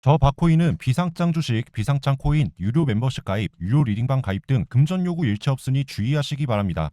저 바코인은 비상장 주식, 비상장 코인, 유료 멤버십 가입, 유료 리딩방 가입 등 금전 요구 일체 없으니 주의하시기 바랍니다.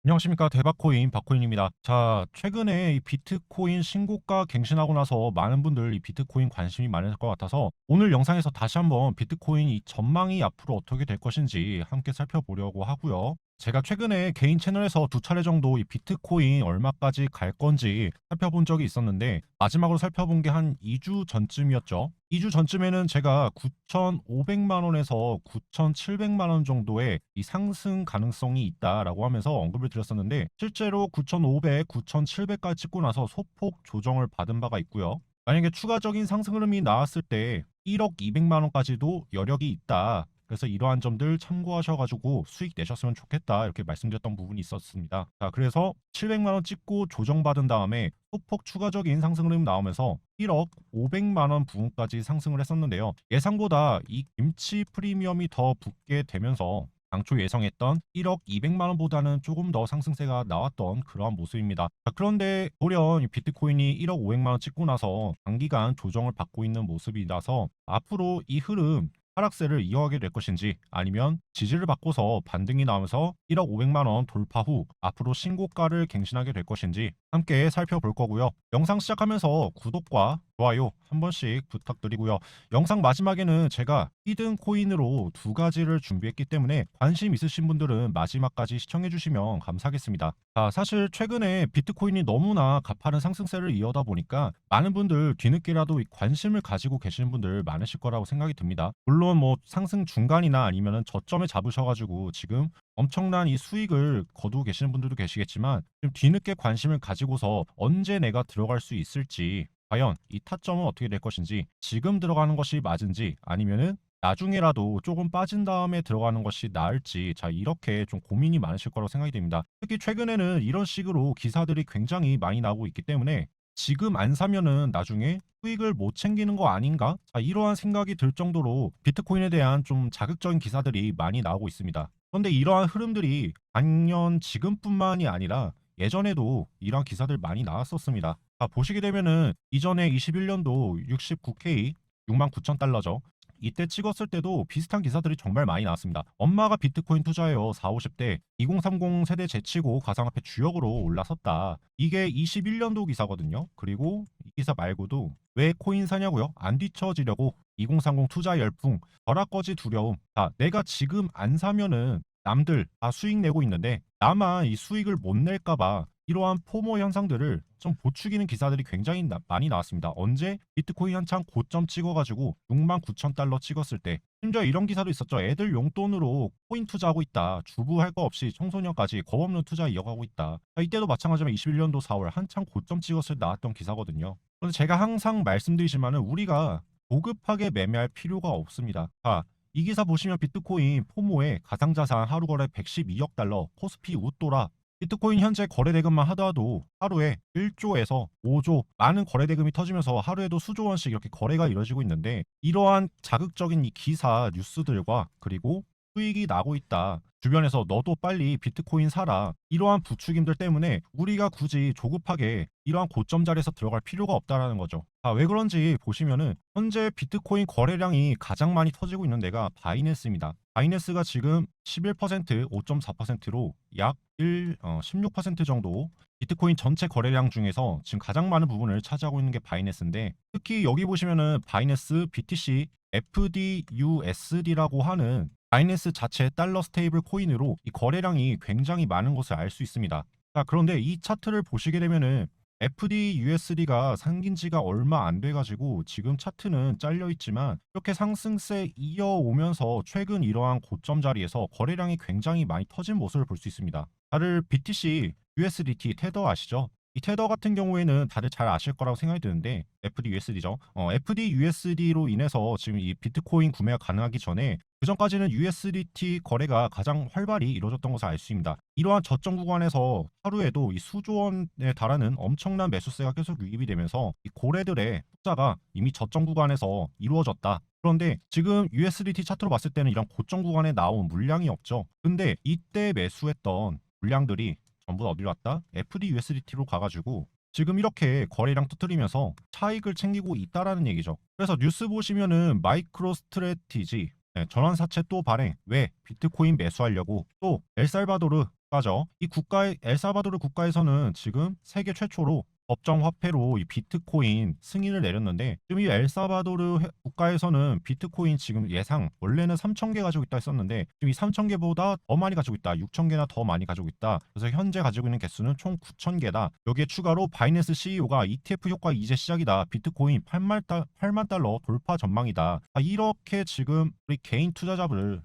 안녕하십니까, 대박코인 박코인입니다. 자, 최근에 이 비트코인 신고가 갱신하고 나서 많은 분들 이 비트코인 관심이 많을 것 같아서 오늘 영상에서 다시 한번 비트코인 이 전망이 앞으로 어떻게 될 것인지 함께 살펴보려고 하고요. 제가 최근에 개인 채널에서 두 차례 정도 이 비트코인 얼마까지 갈 건지 살펴본 적이 있었는데, 마지막으로 살펴본 게 한 2주 전쯤이었죠. 2주 전쯤에는 제가 9,500만 원에서 9,700만 원 정도의 이 상승 가능성이 있다라고 하면서 언급을 드렸었는데, 실제로 9,500, 9,700까지 찍고 나서 소폭 조정을 받은 바가 있고요. 만약에 추가적인 상승 흐름이 나왔을 때 1억 200만 원까지도 여력이 있다. 그래서 이러한 점들 참고하셔가지고 수익 내셨으면 좋겠다, 이렇게 말씀드렸던 부분이 있었습니다. 자, 그래서 700만 원 찍고 조정받은 다음에 소폭 추가적인 상승 흐름 나오면서 1억 500만 원 부분까지 상승을 했었는데요. 예상보다 이 김치 프리미엄이 더 붙게 되면서 당초 예상했던 1억 200만 원보다는 조금 더 상승세가 나왔던 그러한 모습입니다. 자, 그런데 돌연 이 비트코인이 1억 500만 원 찍고 나서 단기간 조정을 받고 있는 모습이라서 앞으로 이 흐름 하락세를 이어가게 될 것인지, 아니면 지지를 받고서 반등이 나오면서 1억 500만 원 돌파 후 앞으로 신고가를 갱신하게 될 것인지 함께 살펴볼 거고요. 영상 시작하면서 구독과 좋아요 한 번씩 부탁드리고요. 영상 마지막에는 제가 히든 코인으로 두 가지를 준비했기 때문에 관심 있으신 분들은 마지막까지 시청해 주시면 감사하겠습니다. 자, 사실 최근에 비트코인이 너무나 가파른 상승세를 이어다 보니까 많은 분들 뒤늦게라도 이 관심을 가지고 계시는 분들 많으실 거라고 생각이 듭니다. 물론 뭐 상승 중간이나 아니면은 저점에 잡으셔가지고 지금 엄청난 이 수익을 거두고 계시는 분들도 계시겠지만, 좀 뒤늦게 관심을 가지고서 언제 내가 들어갈 수 있을지, 과연 이 타점은 어떻게 될 것인지, 지금 들어가는 것이 맞은지 아니면은 나중에라도 조금 빠진 다음에 들어가는 것이 나을지, 자, 이렇게 좀 고민이 많으실 거라고 생각이 됩니다. 특히 최근에는 이런 식으로 기사들이 굉장히 많이 나오고 있기 때문에 지금 안 사면은 나중에 수익을 못 챙기는 거 아닌가? 자, 이러한 생각이 들 정도로 비트코인에 대한 좀 자극적인 기사들이 많이 나오고 있습니다. 그런데 이러한 흐름들이 작년 지금뿐만이 아니라 예전에도 이러한 기사들 많이 나왔었습니다. 자, 보시게 되면은 이전에 21년도 69K 69,000달러죠. 이때 찍었을 때도 비슷한 기사들이 정말 많이 나왔습니다. 엄마가 비트코인 투자해요. 4, 50대 2030 세대 제치고 가상화폐 주역으로 올라섰다. 이게 21년도 기사거든요. 그리고 이 기사 말고도 왜 코인 사냐고요? 안 뒤처지려고 2030 투자 열풍, 벼락거지 두려움. 자, 내가 지금 안 사면은 남들 다 수익 내고 있는데 나만 이 수익을 못 낼까봐, 이러한 포모 현상들을 좀 부추기는 기사들이 굉장히 많이 나왔습니다. 언제? 비트코인 한창 고점 찍어가지고 69,000달러 찍었을 때. 심지어 이런 기사도 있었죠. 애들 용돈으로 코인 투자하고 있다. 주부할 거 없이 청소년까지 겁없는 투자 이어가고 있다. 이때도 마찬가지로 21년도 4월 한창 고점 찍었을 때 나왔던 기사거든요. 그런데 제가 항상 말씀드리지만은 우리가 보급하게 매매할 필요가 없습니다. 자, 이 기사 보시면 비트코인 포모에 가상자산 하루 거래 112억 달러, 코스피 웃돌아. 비트코인 현재 거래 대금만 하더라도 하루에 1조에서 5조 많은 거래 대금이 터지면서 하루에도 수조 원씩 이렇게 거래가 이루어지고 있는데, 이러한 자극적인 이 기사 뉴스들과 그리고 수익이 나고 있다, 주변에서 너도 빨리 비트코인 사라, 이러한 부추김들 때문에 우리가 굳이 조급하게 이러한 고점 자리에서 들어갈 필요가 없다라는 거죠. 왜 그런지 보시면은 현재 비트코인 거래량이 가장 많이 터지고 있는 데가 바이낸스입니다. 바이낸스가 지금 11%, 5.4%로 약 16% 정도 비트코인 전체 거래량 중에서 지금 가장 많은 부분을 차지하고 있는 게 바이낸스인데, 특히 여기 보시면은 바이낸스 BTC FDUSD라고 하는 바이낸스 자체 달러 스테이블 코인으로 이 거래량이 굉장히 많은 것을 알 수 있습니다. 자, 그런데 이 차트를 보시게 되면은 FDUSD가 생긴 지가 얼마 안 돼가지고 지금 차트는 잘려 있지만, 이렇게 상승세 이어오면서 최근 이러한 고점 자리에서 거래량이 굉장히 많이 터진 모습을 볼 수 있습니다. 다들 BTC, USDT, 테더 아시죠? 이 테더 같은 경우에는 다들 잘 아실 거라고 생각이 드는데, FDUSD죠. FDUSD로 인해서 지금 이 비트코인 구매가 가능하기 전에 그 전까지는 USDT 거래가 가장 활발히 이루어졌던 것을 알 수 있습니다. 이러한 저점 구간에서 하루에도 이 수조 원에 달하는 엄청난 매수세가 계속 유입이 되면서 이 고래들의 투자가 이미 저점 구간에서 이루어졌다. 그런데 지금 USDT 차트로 봤을 때는 이런 고점 구간에 나온 물량이 없죠. 근데 이때 매수했던 물량들이 전부 다 어디로 갔다? FDUSDT로 가가지고 지금 이렇게 거래량 터뜨리면서 차익을 챙기고 있다라는 얘기죠. 그래서 뉴스 보시면은 마이크로 스트래티지 전환 사채 또 발행. 왜? 비트코인 매수하려고. 또 엘살바도르 가죠. 이 국가의 엘살바도르 국가에서는 지금 세계 최초로 법정 화폐로 이 비트코인 승인을 내렸는데, 지금 이 엘살바도르 국가에서는 비트코인 지금 예상 원래는 3,000개 가지고 있다 했었는데 지금 이 3,000개보다 더 많이 가지고 있다. 6,000개나 더 많이 가지고 있다. 그래서 현재 가지고 있는 개수는 총 9,000개다. 여기에 추가로 바이낸스 CEO가 ETF 효과 이제 시작이다. 비트코인 8만 달러 돌파 전망이다. 이렇게 지금 우리 개인 투자자들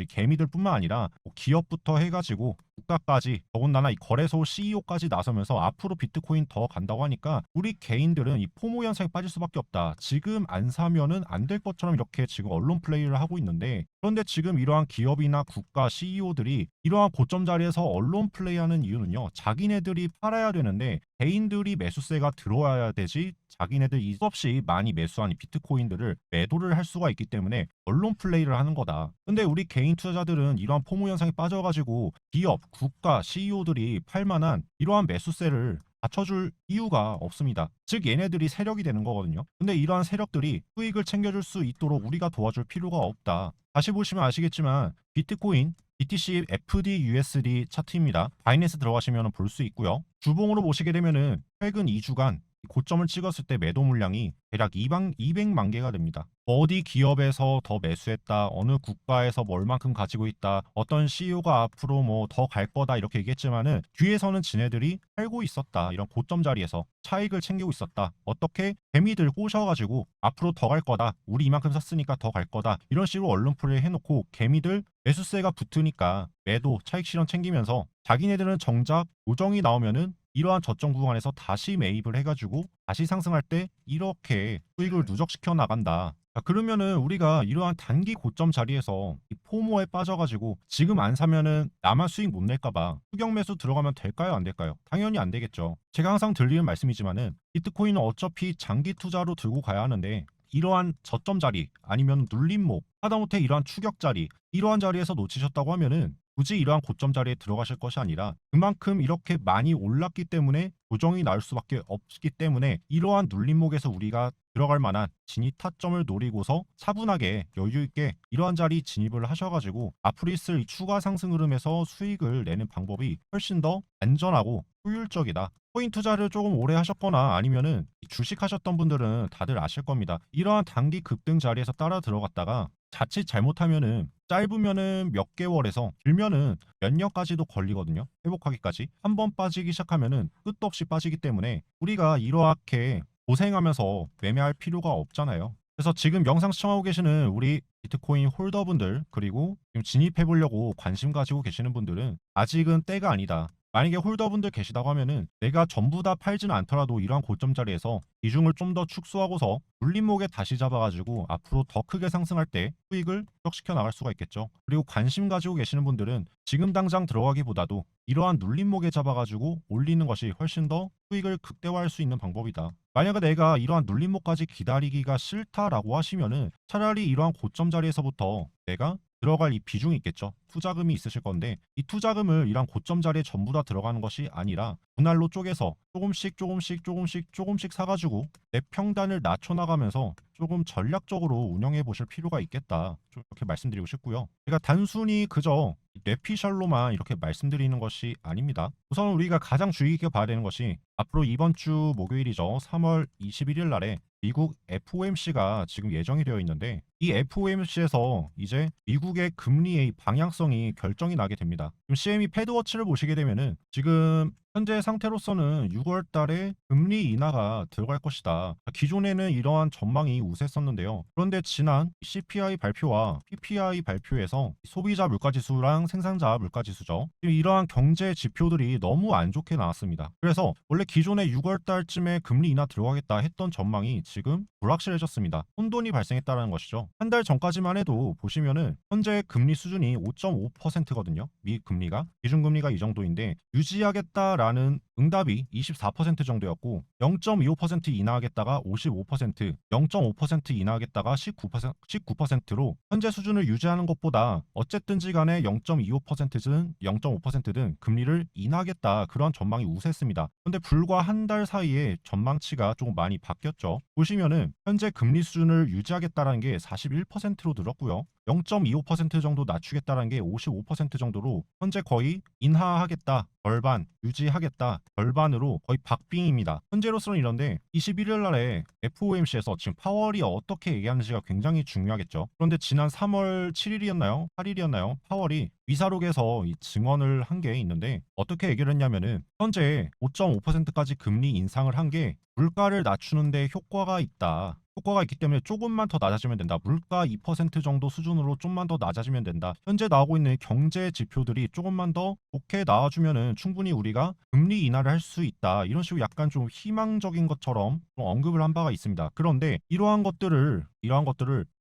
개미들뿐만 아니라 뭐 기업부터 해가지고 국가까지, 더군다나 이 거래소 CEO까지 나서면서 앞으로 비트코인 더 간다고 하니까 우리 개인들은 이 포모 현상에 빠질 수밖에 없다. 지금 안 사면은 안 될 것처럼 이렇게 지금 언론 플레이를 하고 있는데, 그런데 지금 이러한 기업이나 국가 CEO들이 이러한 고점 자리에서 언론 플레이하는 이유는요. 자기네들이 팔아야 되는데 개인들이 매수세가 들어와야 되지, 자기네들 이수 없이 많이 매수한 이 비트코인들을 매도를 할 수가 있기 때문에 언론 플레이를 하는 거다. 근데 우리 개인 투자자들은 이러한 포모 현상에 빠져가지고 기업, 국가, CEO들이 팔 만한 이러한 매수세를 받쳐줄 이유가 없습니다. 즉 얘네들이 세력이 되는 거거든요. 근데 이러한 세력들이 수익을 챙겨줄 수 있도록 우리가 도와줄 필요가 없다. 다시 보시면 아시겠지만 비트코인 BTC FDUSD 차트입니다. 바이낸스 들어가시면 볼 수 있고요. 주봉으로 보시게 되면은 최근 2주간 고점을 찍었을 때 매도 물량이 대략 200만 개가 됩니다. 어디 기업에서 더 매수했다, 어느 국가에서 뭐 얼만큼 가지고 있다, 어떤 CEO가 앞으로 뭐 더 갈 거다 이렇게 얘기했지만은 뒤에서는 지네들이 팔고 있었다. 이런 고점 자리에서 차익을 챙기고 있었다. 어떻게 개미들 꼬셔가지고 앞으로 더 갈 거다, 우리 이만큼 샀으니까 더 갈 거다, 이런 식으로 언론 플레이 해놓고 개미들 매수세가 붙으니까 매도 차익 실현 챙기면서 자기네들은 정작 조정이 나오면은 이러한 저점 구간에서 다시 매입을 해가지고 다시 상승할 때 이렇게 수익을 누적시켜 나간다. 자, 그러면은 우리가 이러한 단기 고점 자리에서 이 포모에 빠져가지고 지금 안 사면은 나만 수익 못 낼까봐 추격 매수 들어가면 될까요? 안 될까요? 당연히 안 되겠죠. 제가 항상 들리는 말씀이지만은 비트코인은 어차피 장기 투자로 들고 가야 하는데, 이러한 저점 자리 아니면 눌림목, 하다못해 이러한 추격 자리, 이러한 자리에서 놓치셨다고 하면은 굳이 이러한 고점 자리에 들어가실 것이 아니라 그만큼 이렇게 많이 올랐기 때문에 조정이 나올 수밖에 없기 때문에 이러한 눌림목에서 우리가 들어갈 만한 진입 타점을 노리고서 차분하게 여유 있게 이러한 자리 진입을 하셔가지고 앞으로 있을 이 추가 상승 흐름에서 수익을 내는 방법이 훨씬 더 안전하고 효율적이다. 코인 투자를 조금 오래 하셨거나 아니면은 주식 하셨던 분들은 다들 아실 겁니다. 이러한 단기 급등 자리에서 따라 들어갔다가 자칫 잘못하면은 짧으면은 몇 개월에서 길면은 몇 년까지도 걸리거든요. 회복하기까지. 한 번 빠지기 시작하면은 끝도 없이 빠지기 때문에 우리가 이렇게 고생하면서 매매할 필요가 없잖아요. 그래서 지금 영상 시청하고 계시는 우리 비트코인 홀더분들, 그리고 지금 진입해 보려고 관심 가지고 계시는 분들은 아직은 때가 아니다. 만약에 홀더분들 계시다고 하면은 내가 전부 다 팔지는 않더라도 이러한 고점 자리에서 비중을 좀 더 축소하고서 눌림목에 다시 잡아가지고 앞으로 더 크게 상승할 때 수익을 축적시켜 나갈 수가 있겠죠. 그리고 관심 가지고 계시는 분들은 지금 당장 들어가기보다도 이러한 눌림목에 잡아가지고 올리는 것이 훨씬 더 수익을 극대화할 수 있는 방법이다. 만약에 내가 이러한 눌림목까지 기다리기가 싫다라고 하시면은 차라리 이러한 고점 자리에서부터 내가 들어갈 이 비중이 있겠죠. 투자금이 있으실 건데 이 투자금을 이런 고점 자리에 전부 다 들어가는 것이 아니라 분할로 쪼개서 조금씩 사가지고 내 평단을 낮춰나가면서 조금 전략적으로 운영해 보실 필요가 있겠다. 좀 이렇게 말씀드리고 싶고요. 제가 단순히 그저 뇌피셜로만 이렇게 말씀드리는 것이 아닙니다. 우선 우리가 가장 주의 깊게 봐야 되는 것이 앞으로 이번 주 목요일이죠. 3월 21일 날에 미국 FOMC가 지금 예정이 되어 있는데, 이 FOMC에서 이제 미국의 금리의 방향성이 결정이 나게 됩니다. 지금 CME 패드워치를 보시게 되면은 지금 현재 상태로서는 6월 달에 금리 인하가 들어갈 것이다. 기존에는 이러한 전망이 우세했었는데요. 그런데 지난 CPI 발표와 PPI 발표에서 소비자 물가지수랑 생산자 물가지수죠. 이러한 경제 지표들이 너무 안 좋게 나왔습니다. 그래서 원래 기존에 6월 달쯤에 금리 인하 들어가겠다 했던 전망이 지금 불확실해졌습니다. 혼돈이 발생했다는 것이죠. 한 달 전까지만 해도 보시면은 현재 금리 수준이 5.5%거든요. 미 금리가, 기준금리가 이 정도인데 유지하겠다라는 응답이 24% 정도였고 0.25% 인하하겠다가 55%, 0.5% 인하하겠다가 19%로 현재 수준을 유지하는 것보다 어쨌든지 간에 0.25%든 0.5%든 금리를 인하하겠다 그런 전망이 우세했습니다. 그런데 불과 한 달 사이에 전망치가 조금 많이 바뀌었죠. 보시면은 현재 금리 수준을 유지하겠다라는 게 41%로 늘었고요. 0.25% 정도 낮추겠다는 게 55% 정도로 현재 거의 인하하겠다, 절반, 유지하겠다, 절반으로 거의 박빙입니다. 현재로서는 이런데 21일 날에 FOMC에서 지금 파월이 어떻게 얘기하는지가 굉장히 중요하겠죠. 그런데 지난 3월 7일이었나요? 8일이었나요? 파월이 위사록에서 이 증언을 한 게 있는데 어떻게 얘기를 했냐면은 현재 5.5%까지 금리 인상을 한 게 물가를 낮추는데 효과가 있다. 효과가 있기 때문에 조금만 더 낮아지면 된다. 물가 2% 정도 수준으로 좀만 더 낮아지면 된다. 현재 나오고 있는 경제 지표들이 조금만 더 좋게 나와주면은 충분히 우리가 금리 인하를 할 수 있다. 이런 식으로 약간 좀 희망적인 것처럼 좀 언급을 한 바가 있습니다. 그런데 이러한 것들을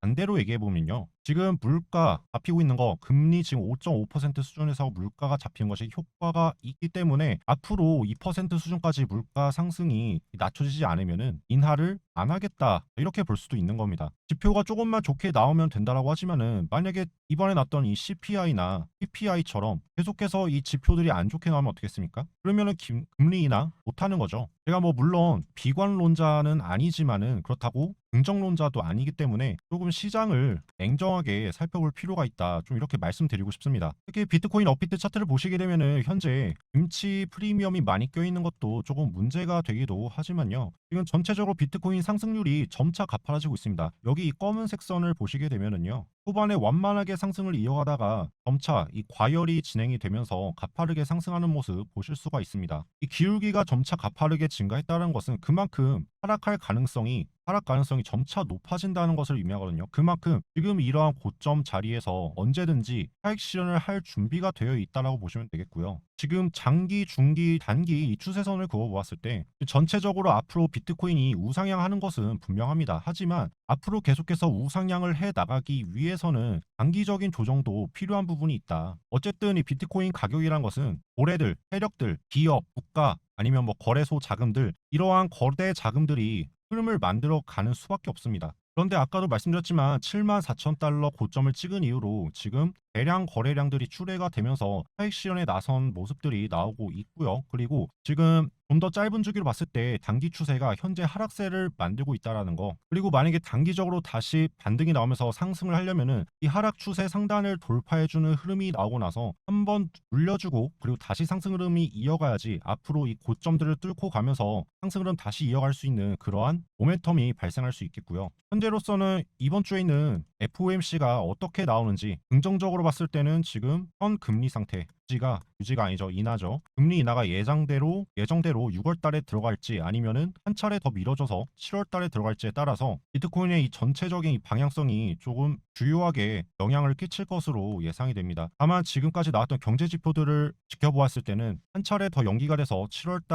반대로 얘기해 보면요. 지금 물가 잡히고 있는 거 금리 지금 5.5% 수준에서 물가가 잡히는 것이 효과가 있기 때문에 앞으로 2% 수준까지 물가 상승이 낮춰지지 않으면은 인하를 안 하겠다. 이렇게 볼 수도 있는 겁니다. 지표가 조금만 좋게 나오면 된다라고 하지만은 만약에 이번에 났던 이 CPI나 PPI처럼 계속해서 이 지표들이 안 좋게 나오면 어떻겠습니까? 그러면은 금리 인하 못 하는 거죠. 제가 뭐 물론 비관론자는 아니지만은 그렇다고 긍정론자도 아니기 때문에 조금 시장을 냉정하게 살펴볼 필요가 있다. 좀 이렇게 말씀드리고 싶습니다. 특히 비트코인 업비트 차트를 보시게 되면은 현재 김치 프리미엄이 많이 껴있는 것도 조금 문제가 되기도 하지만요. 지금 전체적으로 비트코인 상승률이 점차 가파라지고 있습니다. 여기 이 검은색 선을 보시게 되면은요. 후반에 완만하게 상승을 이어가다가 점차 이 과열이 진행이 되면서 가파르게 상승하는 모습 보실 수가 있습니다. 이 기울기가 점차 가파르게 증가했다는 것은 그만큼 하락 가능성이 점차 높아진다는 것을 의미하거든요. 그만큼 지금 이러한 고점 자리에서 언제든지 차익 실현을 할 준비가 되어 있다라고 보시면 되겠고요. 지금 장기, 중기, 단기 이 추세선을 그어보았을 때 전체적으로 앞으로 비트코인이 우상향하는 것은 분명합니다. 하지만 앞으로 계속해서 우상향을 해 나가기 위해서는 단기적인 조정도 필요한 부분이 있다. 어쨌든 이 비트코인 가격이란 것은 고래들, 세력들, 기업, 국가 아니면 뭐 거래소 자금들 이러한 거대 자금들이 흐름을 만들어 가는 수밖에 없습니다. 그런데 아까도 말씀드렸지만 74,000달러 고점을 찍은 이후로 지금 대량 거래량들이 출회가 되면서 차익 실현에 나선 모습들이 나오고 있고요. 그리고 지금 좀 더 짧은 주기로 봤을 때 단기 추세가 현재 하락세를 만들고 있다라는 거. 그리고 만약에 단기적으로 다시 반등이 나오면서 상승을 하려면은 이 하락 추세 상단을 돌파해주는 흐름이 나오고 나서 한번 눌려주고 그리고 다시 상승 흐름이 이어가야지 앞으로 이 고점들을 뚫고 가면서 상승 흐름 다시 이어갈 수 있는 그러한 모멘텀이 발생할 수 있겠고요. 현재로서는 이번 주에 있는 FOMC가 어떻게 나오는지 긍정적으로 봤을 때는 지금 현 금리 상태 유지가 아니죠. 인하죠. 금리 인하가 예정대로 6월 달에 들어갈지 아니면은 한 차례 더 미뤄져서 7월 달에 들어갈지에 따라서 비트코인의 이 전체적인 이 방향성이 조금 주요하게 영향을 끼칠 것으로 예상이 됩니다. 다만 지금까지 나왔던 경제 지표들을 지켜보았을 때는 한 차례 더 연기가 돼서 7월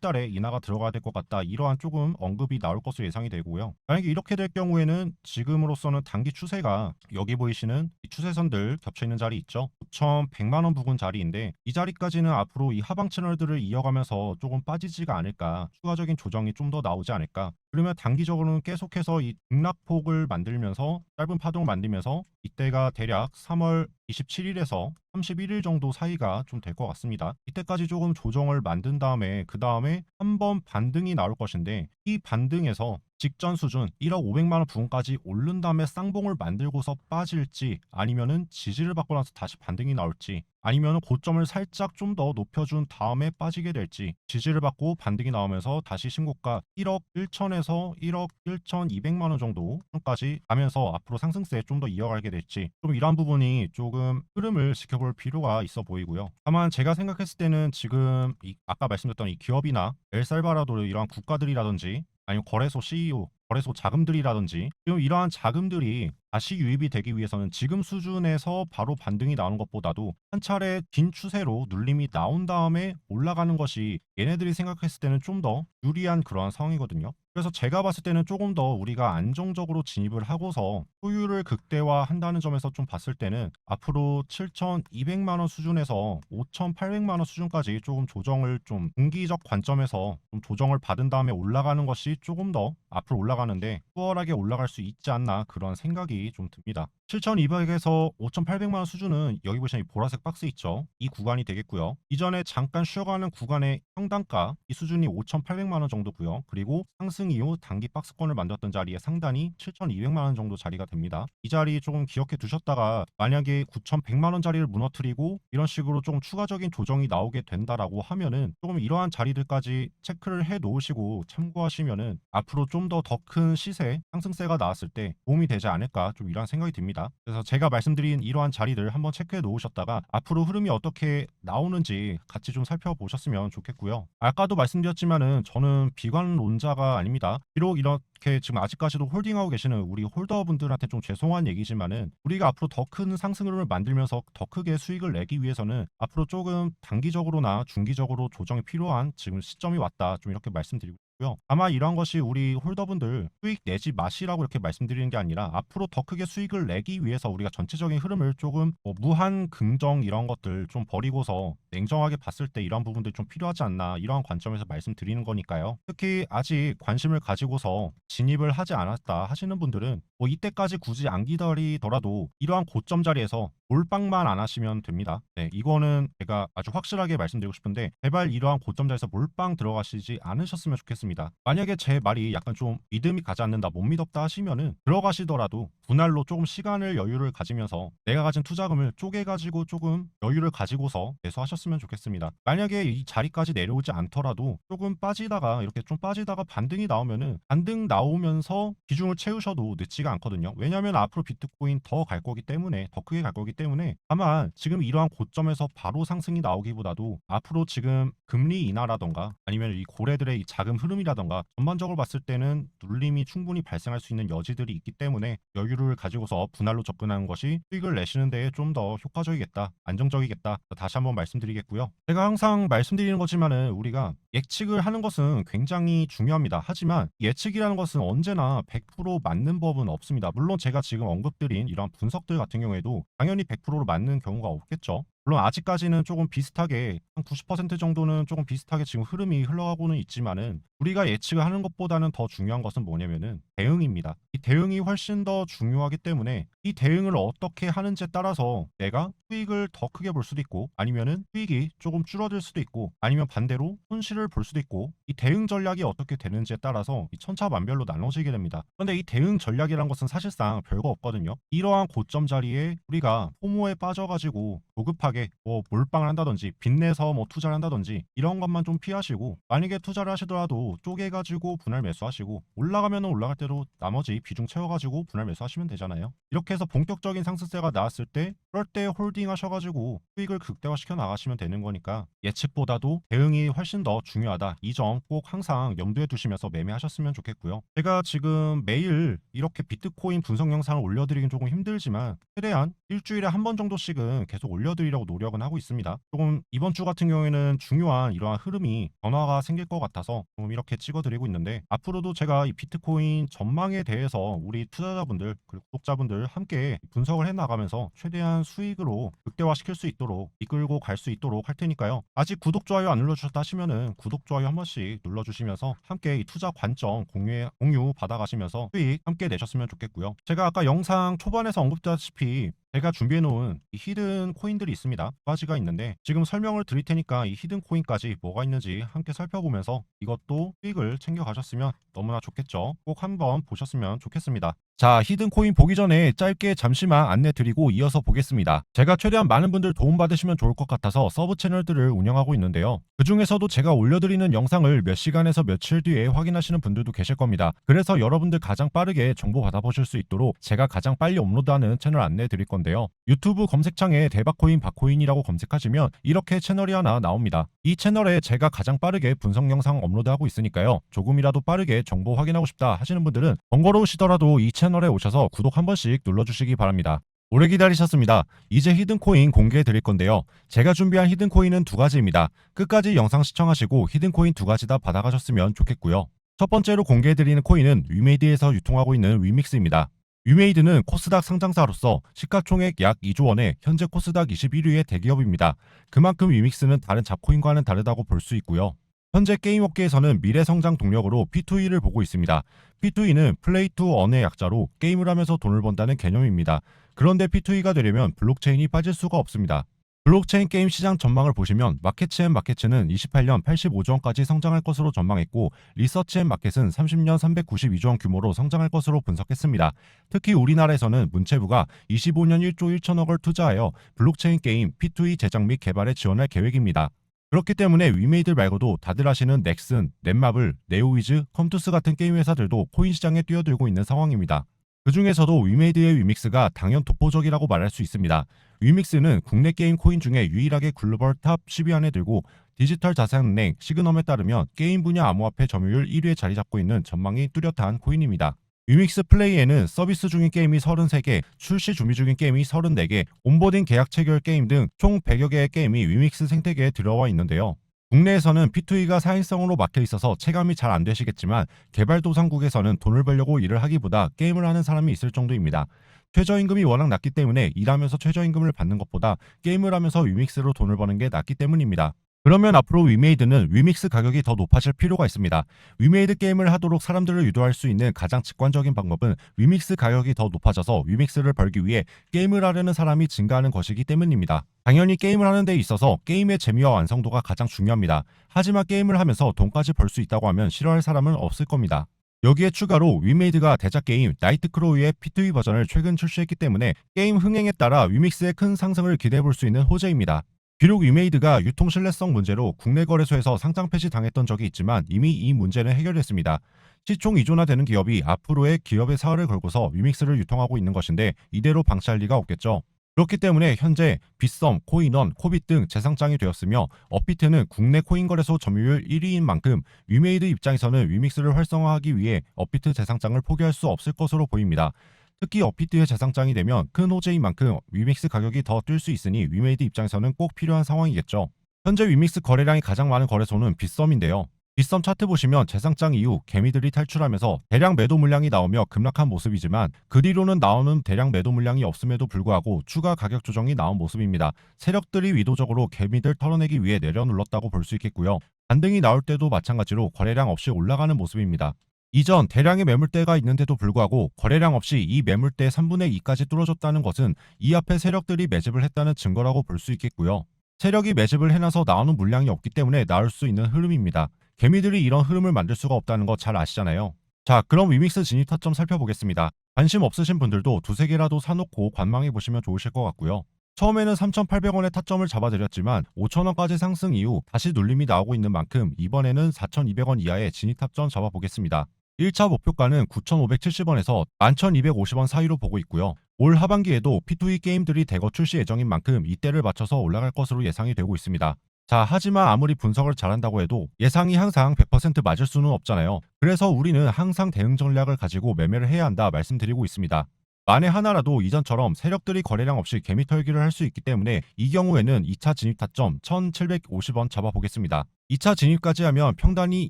달에 인하가 들어가야 될 것 같다. 이러한 조금 언급이 나올 것으로 예상이 되고요. 만약에 이렇게 될 경우에는 지금으로서는 단기 추세가 여기 보이시는 이 추세선들 겹쳐 있는 자리 있죠. 9,100만 원 부근 자리인데 이 자리까지는 앞으로 이 하방 채널들을 이어가면서 조금 빠지지가 않을까, 추가적인 조정이 좀 더 나오지 않을까. 그러면 단기적으로는 계속해서 이 등락폭을 만들면서 짧은 파동을 만들면서 이때가 대략 3월 27일에서 31일 정도 사이가 좀 될 것 같습니다. 이때까지 조금 조정을 만든 다음에 그 다음에 한번 반등이 나올 것인데 이 반등에서 직전 수준 1억 500만 원 부근까지 오른 다음에 쌍봉을 만들고서 빠질지 아니면은 지지를 받고 나서 다시 반등이 나올지 아니면은 고점을 살짝 좀 더 높여준 다음에 빠지게 될지 지지를 받고 반등이 나오면서 다시 신고가 1억 1천에서 1억 1,200만 원 정도까지 가면서 앞으로 상승세 좀 더 이어가게 될지 좀 이러한 부분이 조금 흐름을 지켜볼 필요가 있어 보이고요. 다만 제가 생각했을 때는 지금 아까 말씀드렸던 이 기업이나 엘살바도르 이러한 국가들이라든지 아니면 거래소 CEO, 거래소 자금들이라든지 지금 이러한 자금들이 다시 유입이 되기 위해서는 지금 수준에서 바로 반등이 나오는 것보다도 한 차례 긴 추세로 눌림이 나온 다음에 올라가는 것이 얘네들이 생각했을 때는 좀 더 유리한 그러한 상황이거든요. 그래서 제가 봤을 때는 조금 더 우리가 안정적으로 진입을 하고서 소유를 극대화한다는 점에서 좀 봤을 때는 앞으로 7,200만 원 수준에서 5,800만 원 수준까지 조금 조정을 좀 중기적 관점에서 좀 조정을 받은 다음에 올라가는 것이 조금 더 앞으로 올라가는데 수월하게 올라갈 수 있지 않나 그런 생각이 좀 듭니다. 7,200에서 5,800만 원 수준은 여기 보시면 이 보라색 박스 있죠? 이 구간이 되겠고요. 이전에 잠깐 쉬어가는 구간의 평단가 이 수준이 5,800만 원 정도고요. 그리고 상승 이후 단기 박스권을 만들었던 자리의 상단이 7,200만 원 정도 자리가 됩니다. 이 자리 조금 기억해 두셨다가 만약에 9,100만 원 자리를 무너뜨리고 이런 식으로 조금 추가적인 조정이 나오게 된다라고 하면은 조금 이러한 자리들까지 체크를 해 놓으시고 참고하시면은 앞으로 좀 더 큰 시세 상승세가 나왔을 때 도움이 되지 않을까 좀 이런 생각이 듭니다. 그래서 제가 말씀드린 이러한 자리들 한번 체크해 놓으셨다가 앞으로 흐름이 어떻게 나오는지 같이 좀 살펴보셨으면 좋겠고요. 아까도 말씀드렸지만은 저는 비관론자가 아닙니다. 비록 이렇게 지금 아직까지도 홀딩하고 계시는 우리 홀더분들한테 좀 죄송한 얘기지만은 우리가 앞으로 더 큰 상승 흐름을 만들면서 더 크게 수익을 내기 위해서는 앞으로 조금 단기적으로나 중기적으로 조정이 필요한 지금 시점이 왔다. 좀 이렇게 말씀드리고 있고요. 아마 이러한 것이 우리 홀더분들 수익 내지 마시라고 이렇게 말씀드리는 게 아니라 앞으로 더 크게 수익을 내기 위해서 우리가 전체적인 흐름을 조금 무한 긍정 이런 것들 좀 버리고서 냉정하게 봤을 때 이러한 부분들이 좀 필요하지 않나 이러한 관점에서 말씀드리는 거니까요. 특히 아직 관심을 가지고서 진입을 하지 않았다 하시는 분들은 이때까지 굳이 안 기다리더라도 이러한 고점 자리에서 몰빵만 안 하시면 됩니다. 네, 이거는 제가 아주 확실하게 말씀드리고 싶은데 제발 이러한 고점 자리에서 몰빵 들어가시지 않으셨으면 좋겠습니다. 만약에 제 말이 약간 좀 믿음이 가지 않는다 못 믿었다 하시면은 들어가시더라도 분할로 조금 시간을 여유를 가지면서 내가 가진 투자금을 쪼개가지고 조금 여유를 가지고서 매수하셨으면 좋겠습니다. 만약에 이 자리까지 내려오지 않더라도 조금 빠지다가 이렇게 좀 빠지다가 반등이 나오면은 반등 나오면서 비중을 채우셔도 늦지가 않거든요. 왜냐하면 앞으로 비트코인 더 갈 거기 때문에 더 크게 갈 거기 때문에 다만 지금 이러한 고점에서 바로 상승이 나오기보다도 앞으로 지금 금리 인하라던가 아니면 이 고래들의 이 자금 흐름이라던가 전반적으로 봤을 때는 눌림이 충분히 발생할 수 있는 여지들이 있기 때문에 여유를 가지고서 분할로 접근하는 것이 수익을 내시는 데에 좀 더 효과적이겠다, 안정적이겠다. 다시 한번 말씀드리겠고요. 제가 항상 말씀드리는 거지만은 우리가 예측을 하는 것은 굉장히 중요합니다. 하지만 예측이라는 것은 언제나 100% 맞는 법은 없습니다. 물론 제가 지금 언급드린 이런 분석들 같은 경우에도 당연히 100%로 맞는 경우가 없겠죠. 물론 아직까지는 조금 비슷하게 한 90% 정도는 조금 비슷하게 지금 흐름이 흘러가고는 있지만은 우리가 예측을 하는 것보다는 더 중요한 것은 뭐냐면은 대응입니다. 이 대응이 훨씬 더 중요하기 때문에 이 대응을 어떻게 하는지에 따라서 내가 수익을 더 크게 볼 수도 있고 아니면은 수익이 조금 줄어들 수도 있고 아니면 반대로 손실을 볼 수도 있고 이 대응 전략이 어떻게 되는지에 따라서 이 천차만별로 나눠지게 됩니다. 그런데 이 대응 전략이란 것은 사실상 별거 없거든요. 이러한 고점 자리에 우리가 포모에 빠져가지고 조급하게 몰빵을 한다든지 빚내서 투자를 한다든지 이런 것만 좀 피하시고 만약에 투자를 하시더라도 쪼개가지고 분할 매수하시고 올라가면 올라갈 대로 나머지 비중 채워가지고 분할 매수하시면 되잖아요. 이렇게 해서 본격적인 상승세가 나왔을 때 그럴 때 홀딩 하셔가지고 수익을 극대화시켜 나가시면 되는 거니까 예측보다도 대응이 훨씬 더 중요하다. 이 점 꼭 항상 염두에 두시면서 매매하셨으면 좋겠고요. 제가 지금 매일 이렇게 비트코인 분석 영상을 올려드리긴 조금 힘들지만 최대한 일주일에 한 번 정도씩은 계속 올려드리려고 노력은 하고 있습니다. 조금 이번 주 같은 경우에는 중요한 이러한 흐름이 변화가 생길 것 같아서 조금 이렇게 찍어드리고 있는데 앞으로도 제가 이 비트코인 전망에 대해서 우리 투자자분들 그리고 구독자분들 함께 분석을 해나가면서 최대한 수익으로 극대화시킬 수 있도록 이끌고 갈 수 있도록 할 테니까요. 아직 구독, 좋아요 안 눌러주셨다 하시면은 구독, 좋아요 한 번씩 눌러주시면서 함께 이 투자 관점 공유 받아가시면서 수익 함께 내셨으면 좋겠고요. 제가 아까 영상 초반에서 언급드렸다시피 제가 준비해놓은 이 히든 코인들이 있습니다. 두 가지가 있는데 지금 설명을 드릴 테니까 이 히든 코인까지 뭐가 있는지 함께 살펴보면서 이것도 수익을 챙겨가셨으면 너무나 좋겠죠. 꼭 한번 보셨으면 좋겠습니다. 자, 히든 코인 보기 전에 짧게 잠시만 안내 드리고 이어서 보겠습니다. 제가 최대한 많은 분들 도움받으시면 좋을 것 같아서 서브 채널들을 운영하고 있는데요. 그 중에서도 제가 올려드리는 영상을 몇 시간에서 며칠 뒤에 확인하시는 분들도 계실 겁니다. 그래서 여러분들 가장 빠르게 정보 받아보실 수 있도록 제가 가장 빨리 업로드하는 채널 안내 드릴 건데요. 유튜브 검색창에 대박코인 박코인이라고 검색하시면 이렇게 채널이 하나 나옵니다. 이 채널에 제가 가장 빠르게 분석 영상 업로드하고 있으니까요. 조금이라도 빠르게 정보 확인하고 싶다 하시는 분들은 번거로우시더라도 이 채널에 오셔서 구독 한 번씩 눌러주시기 바랍니다. 오래 기다리셨습니다. 이제 히든코인 공개해 드릴 건데요. 제가 준비한 히든코인은 두 가지입니다. 끝까지 영상 시청하시고 히든코인 두 가지 다 받아가셨으면 좋겠고요. 첫 번째로 공개해드리는 코인은 위메이드에서 유통하고 있는 위믹스입니다. 위메이드는 코스닥 상장사로서 시가총액 약 2조 원의 현재 코스닥 21위의 대기업입니다. 그만큼 위믹스는 다른 잡코인과는 다르다고 볼 수 있고요. 현재 게임 업계에서는 미래 성장 동력으로 P2E를 보고 있습니다. P2E는 플레이 투 언의 약자로 게임을 하면서 돈을 번다는 개념입니다. 그런데 P2E가 되려면 블록체인이 빠질 수가 없습니다. 블록체인 게임 시장 전망을 보시면 마켓츠앤마켓츠는 28년 85조 원까지 성장할 것으로 전망했고 리서치앤마켓은 30년 392조 원 규모로 성장할 것으로 분석했습니다. 특히 우리나라에서는 문체부가 25년 1조 1천억을 투자하여 블록체인 게임 P2E 제작 및 개발에 지원할 계획입니다. 그렇기 때문에 위메이드 말고도 다들 아시는 넥슨, 넷마블, 네오위즈, 컴투스 같은 게임 회사들도 코인 시장에 뛰어들고 있는 상황입니다. 그 중에서도 위메이드의 위믹스가 당연 독보적이라고 말할 수 있습니다. 위믹스는 국내 게임 코인 중에 유일하게 글로벌 탑 10위 안에 들고 디지털 자산은행 시그넘에 따르면 게임 분야 암호화폐 점유율 1위에 자리 잡고 있는 전망이 뚜렷한 코인입니다. 위믹스 플레이에는 서비스 중인 게임이 33개, 출시 준비 중인 게임이 34개, 온보딩 계약 체결 게임 등 총 100여 개의 게임이 위믹스 생태계에 들어와 있는데요. 국내에서는 P2E가 사행성으로 막혀 있어서 체감이 잘 안 되시겠지만 개발도상국에서는 돈을 벌려고 일을 하기보다 게임을 하는 사람이 있을 정도입니다. 최저임금이 워낙 낮기 때문에 일하면서 최저임금을 받는 것보다 게임을 하면서 위믹스로 돈을 버는 게 낫기 때문입니다. 그러면 앞으로 위메이드는 위믹스 가격이 더 높아질 필요가 있습니다. 위메이드 게임을 하도록 사람들을 유도할 수 있는 가장 직관적인 방법은 위믹스 가격이 더 높아져서 위믹스를 벌기 위해 게임을 하려는 사람이 증가하는 것이기 때문입니다. 당연히 게임을 하는 데 있어서 게임의 재미와 완성도가 가장 중요합니다. 하지만 게임을 하면서 돈까지 벌 수 있다고 하면 싫어할 사람은 없을 겁니다. 여기에 추가로 위메이드가 대작 게임 나이트크로우의 P2E 버전을 최근 출시했기 때문에 게임 흥행에 따라 위믹스의 큰 상승을 기대해볼 수 있는 호재입니다. 비록 위메이드가 유통 신뢰성 문제로 국내 거래소에서 상장 폐지 당했던 적이 있지만 이미 이 문제는 해결됐습니다. 시총 2조나 되는 기업이 앞으로의 기업의 사활을 걸고서 위믹스를 유통하고 있는 것인데 이대로 방치할 리가 없겠죠. 그렇기 때문에 현재 빗썸, 코인원, 코빗 등 재상장이 되었으며 업비트는 국내 코인 거래소 점유율 1위인 만큼 위메이드 입장에서는 위믹스를 활성화하기 위해 업비트 재상장을 포기할 수 없을 것으로 보입니다. 특히 업비트의 재상장이 되면 큰 호재인 만큼 위믹스 가격이 더 뛸 수 있으니 위메이드 입장에서는 꼭 필요한 상황이겠죠. 현재 위믹스 거래량이 가장 많은 거래소는 빗썸인데요. 빗썸 차트 보시면 재상장 이후 개미들이 탈출하면서 대량 매도 물량이 나오며 급락한 모습이지만 그 뒤로는 나오는 대량 매도 물량이 없음에도 불구하고 추가 가격 조정이 나온 모습입니다. 세력들이 의도적으로 개미들 털어내기 위해 내려눌렀다고 볼 수 있겠고요. 반등이 나올 때도 마찬가지로 거래량 없이 올라가는 모습입니다. 이전 대량의 매물대가 있는데도 불구하고 거래량 없이 이 매물대 3분의 2까지 뚫어졌다는 것은 이 앞에 세력들이 매집을 했다는 증거라고 볼 수 있겠고요. 세력이 매집을 해놔서 나오는 물량이 없기 때문에 나올 수 있는 흐름입니다. 개미들이 이런 흐름을 만들 수가 없다는 거 잘 아시잖아요. 자, 그럼 위믹스 진입 타점 살펴보겠습니다. 관심 없으신 분들도 두세 개라도 사놓고 관망해 보시면 좋으실 것 같고요. 처음에는 3,800원의 타점을 잡아드렸지만 5,000원까지 상승 이후 다시 눌림이 나오고 있는 만큼 이번에는 4,200원 이하의 진입 타점 잡아보겠습니다. 1차 목표가는 9,570원에서 11,250원 사이로 보고 있고요. 올 하반기에도 P2E 게임들이 대거 출시 예정인 만큼 이때를 맞춰서 올라갈 것으로 예상이 되고 있습니다. 자, 하지만 아무리 분석을 잘한다고 해도 예상이 항상 100% 맞을 수는 없잖아요. 그래서 우리는 항상 대응 전략을 가지고 매매를 해야 한다 말씀드리고 있습니다. 만에 하나라도 이전처럼 세력들이 거래량 없이 개미 털기를 할 수 있기 때문에 이 경우에는 2차 진입 타점 1,750원 잡아보겠습니다. 2차 진입까지 하면 평단이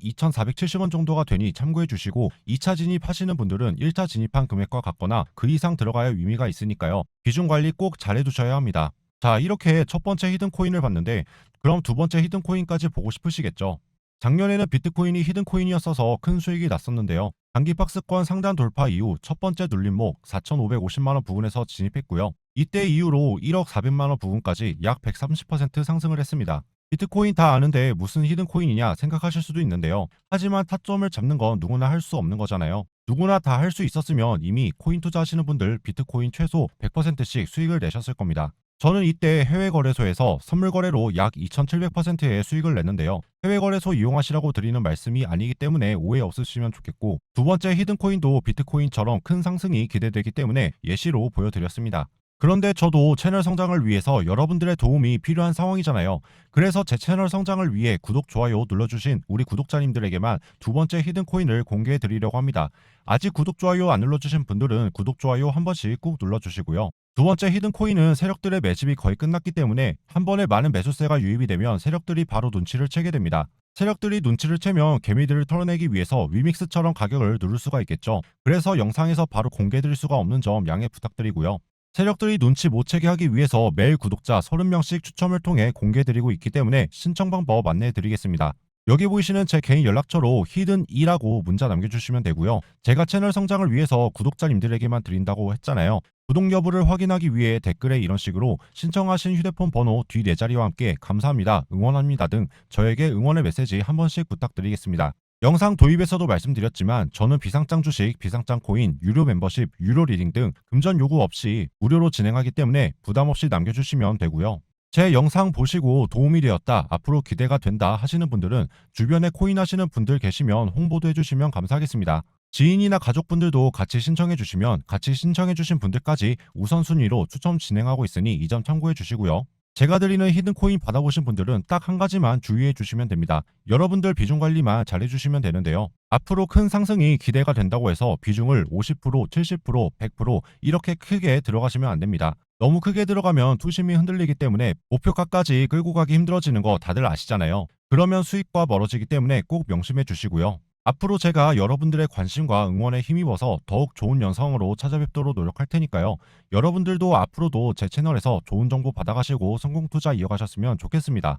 2,470원 정도가 되니 참고해 주시고 2차 진입하시는 분들은 1차 진입한 금액과 같거나 그 이상 들어가야 의미가 있으니까요. 비중 관리 꼭 잘해 두셔야 합니다. 자, 이렇게 첫 번째 히든 코인을 봤는데 그럼 두 번째 히든 코인까지 보고 싶으시겠죠? 작년에는 비트코인이 히든 코인이었어서 큰 수익이 났었는데요. 단기 박스권 상단 돌파 이후 첫 번째 눌림목 4,550만원 부근에서 진입했고요. 이때 이후로 1억 400만원 부근까지 약 130% 상승을 했습니다. 비트코인 다 아는데 무슨 히든 코인이냐 생각하실 수도 있는데요. 하지만 타점을 잡는 건 누구나 할 수 없는 거잖아요. 누구나 다 할 수 있었으면 이미 코인 투자하시는 분들 비트코인 최소 100%씩 수익을 내셨을 겁니다. 저는 이때 해외 거래소에서 선물 거래로 약 2700%의 수익을 냈는데요. 해외 거래소 이용하시라고 드리는 말씀이 아니기 때문에 오해 없으시면 좋겠고 두 번째 히든 코인도 비트코인처럼 큰 상승이 기대되기 때문에 예시로 보여드렸습니다. 그런데 저도 채널 성장을 위해서 여러분들의 도움이 필요한 상황이잖아요. 그래서 제 채널 성장을 위해 구독, 좋아요 눌러주신 우리 구독자님들에게만 두 번째 히든 코인을 공개해 드리려고 합니다. 아직 구독, 좋아요 안 눌러주신 분들은 구독, 좋아요 한 번씩 꾹 눌러주시고요. 두 번째 히든 코인은 세력들의 매집이 거의 끝났기 때문에 한 번에 많은 매수세가 유입이 되면 세력들이 바로 눈치를 채게 됩니다. 세력들이 눈치를 채면 개미들을 털어내기 위해서 위믹스처럼 가격을 누를 수가 있겠죠. 그래서 영상에서 바로 공개드릴 수가 없는 점 양해 부탁드리고요. 세력들이 눈치 못 채게 하기 위해서 매일 구독자 30명씩 추첨을 통해 공개드리고 있기 때문에 신청 방법 안내해드리겠습니다. 여기 보이시는 제 개인 연락처로 히든2라고 문자 남겨주시면 되고요. 제가 채널 성장을 위해서 구독자님들에게만 드린다고 했잖아요. 구독 여부를 확인하기 위해 댓글에 이런 식으로 신청하신 휴대폰 번호 뒤 4자리와 함께 감사합니다, 응원합니다 등 저에게 응원의 메시지 한 번씩 부탁드리겠습니다. 영상 도입에서도 말씀드렸지만 저는 비상장 주식, 비상장 코인, 유료 멤버십, 유료 리딩 등 금전 요구 없이 무료로 진행하기 때문에 부담 없이 남겨주시면 되고요. 제 영상 보시고 도움이 되었다, 앞으로 기대가 된다 하시는 분들은 주변에 코인 하시는 분들 계시면 홍보도 해주시면 감사하겠습니다. 지인이나 가족분들도 같이 신청해 주시면 같이 신청해 주신 분들까지 우선순위로 추첨 진행하고 있으니 이 점 참고해 주시고요. 제가 드리는 히든코인 받아보신 분들은 딱 한 가지만 주의해 주시면 됩니다. 여러분들 비중 관리만 잘 해주시면 되는데요. 앞으로 큰 상승이 기대가 된다고 해서 비중을 50%, 70%, 100% 이렇게 크게 들어가시면 안 됩니다. 너무 크게 들어가면 투심이 흔들리기 때문에 목표가까지 끌고 가기 힘들어지는 거 다들 아시잖아요. 그러면 수익과 멀어지기 때문에 꼭 명심해 주시고요. 앞으로 제가 여러분들의 관심과 응원에 힘입어서 더욱 좋은 영상으로 찾아뵙도록 노력할 테니까요. 여러분들도 앞으로도 제 채널에서 좋은 정보 받아가시고 성공 투자 이어가셨으면 좋겠습니다.